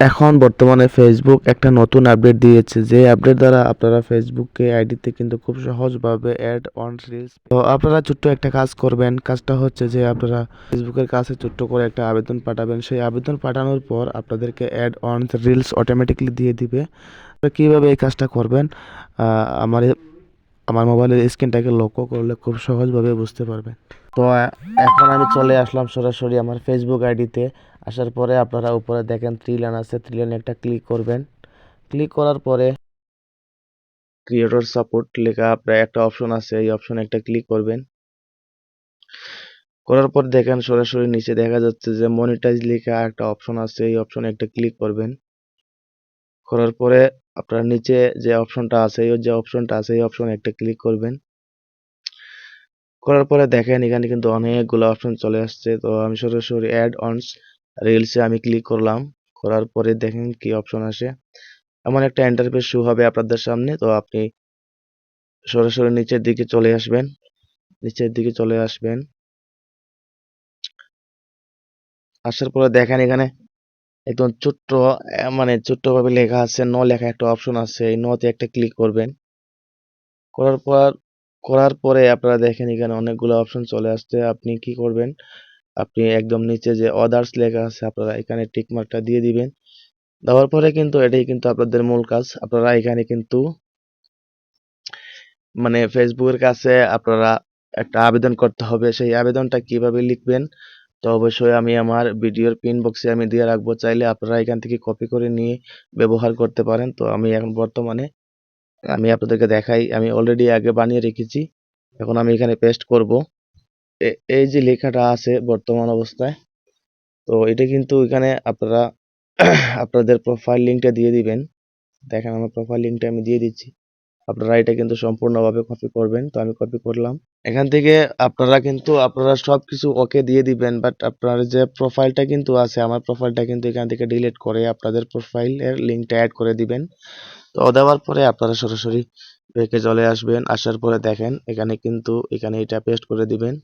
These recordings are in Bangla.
এখন বর্তমানে ফেসবুক একটা নতুন আপডেট দিয়েছে, যে আপডেট দ্বারা আপনারা ফেসবুকে আইডিতে কিন্তু খুব সহজভাবে অ্যাড অন রিলস। তো আপনারা ছোট্ট একটা কাজ করবেন, কাজটা হচ্ছে যে আপনারা ফেসবুকের কাছে ছোট্ট করে একটা আবেদন পাঠাবেন। সেই আবেদন পাঠানোর পর আপনাদেরকে অ্যাড অন রিলস অটোমেটিকলি দিয়ে দিবে। তো কীভাবে এই কাজটা করবেন, আমার আমার মোবাইলের স্ক্রিনটাকে লক্ষ্য করলে খুব সহজভাবে বুঝতে পারবেন। তো এখন আমি চলে আসলাম সরাসরি আমার ফেসবুক আইডিতে। আসার পরে আপনারা উপরে দেখেন থ্রি লাইন আছে, থ্রি লাইনে একটা ক্লিক করবেন। ক্লিক করার পরে ক্রিয়েটর সাপোর্ট লেখা আপনার একটা অপশন আছে, এই অপশনে একটা ক্লিক করবেন। করার পর দেখেন সরাসরি নিচে দেখা যাচ্ছে যে মনিটাইজ লেখা একটা অপশন আছে, এই অপশনে একটা ক্লিক করবেন। করার পরে আপনার নিচে যে অপশনটা আছে, এই অপশনে একটা ক্লিক করবেন। করার পরে দেখেন এখানে কিন্তু অনেকগুলো অপশন চলে আসছে। তো আমি সরাসরি অ্যাড অনস রিলসে আমি ক্লিক করলাম। করার পরে দেখেন কি অপশন আসে, এমন একটা ইন্টারফেস শো হবে আপনাদের সামনে। তো আপনি সরাসরি নিচের দিকে চলে আসবেন, নিচের দিকে চলে আসবেন। আসার পরে দেখেন এখানে একদম ছোট্ট মানে ছোট্টভাবে লেখা আছে, ন লেখা একটা অপশন আছে, এই নতে একটা ক্লিক করবেন। করার পর করার পরে আপনারা দেখেন এখানে অনেকগুলো অপশন চলে আসছে। আপনি কি করবেন, আপনি একদম নিচে যে অদার্স লেখা আছে আপনারা এখানে টিক মার্কটা দিয়ে দিবেন। দেওয়ার পরে কিন্তু এটাই কিন্তু আপনাদের মূল কাজ। আপনারা এখানে কিন্তু মানে ফেসবুকের কাছে আপনারা একটা আবেদন করতে হবে। সেই আবেদনটা কিভাবে লিখবেন, তো অবশ্যই আমি আমার ভিডিওর পিন বক্সে আমি দিয়ে রাখবো। চাইলে আপনারা এখান থেকে কপি করে নিয়ে ব্যবহার করতে পারেন। তো আমি এখন বর্তমানে আমি আপনাদেরকে দেখাই, আমি অলরেডি আগে বানিয়ে রেখেছি। এখন আমি এখানে পেস্ট করব। এই যে লেখাটা আছে বর্তমান অবস্থায়, তো এটা কিন্তু এখানে আপনারা আপনাদের প্রোফাইল লিঙ্কটা দিয়ে দিবেন। দেখেন আমার প্রোফাইল লিঙ্কটা আমি দিয়ে দিচ্ছি। আপনারা এটা কিন্তু সম্পূর্ণভাবে কপি করবেন। তো আমি কপি করলাম। এখান থেকে আপনারা সবকিছু ওকে দিয়ে দিবেন, বাট আপনার যে প্রোফাইলটা কিন্তু আছে, আমার প্রোফাইলটা কিন্তু এখান থেকে ডিলিট করে আপনাদের প্রোফাইলের লিঙ্কটা অ্যাড করে দিবেন। তো দেওয়ার পরে আপনারা সরাসরি ব্যাকে চলে আসবেন। আসার পরে দেখেন এখানে এটা পেস্ট করে দিবেন।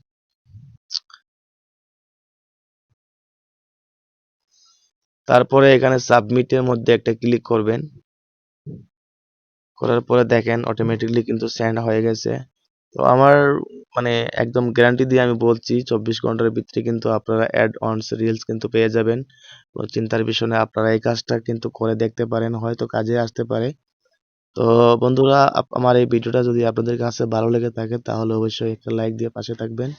তারপরে এখানে সাবমিটের মধ্যে একটা ক্লিক করবেন। করার পরে দেখেন অটোমেটিকলি কিন্তু সেন্ড হয়ে গেছে। তো আমার মানে একদম গ্যারান্টি দিয়ে আমি বলছি 24 ঘন্টার ভিতরে কিন্তু আপনারা অ্যাড অনস রিলস কিন্তু পেয়ে যাবেন। কোনো চিন্তার বিষয় না, আপনারা এই কাজটা কিন্তু করে দেখতে পারেন, হয়তো কাজে আসতে পারে। তো বন্ধুরা, আমার এই ভিডিওটা যদি আপনাদের কাছে ভালো লেগে থাকে তাহলে অবশ্যই একটা লাইক দিয়ে পাশে থাকবেন।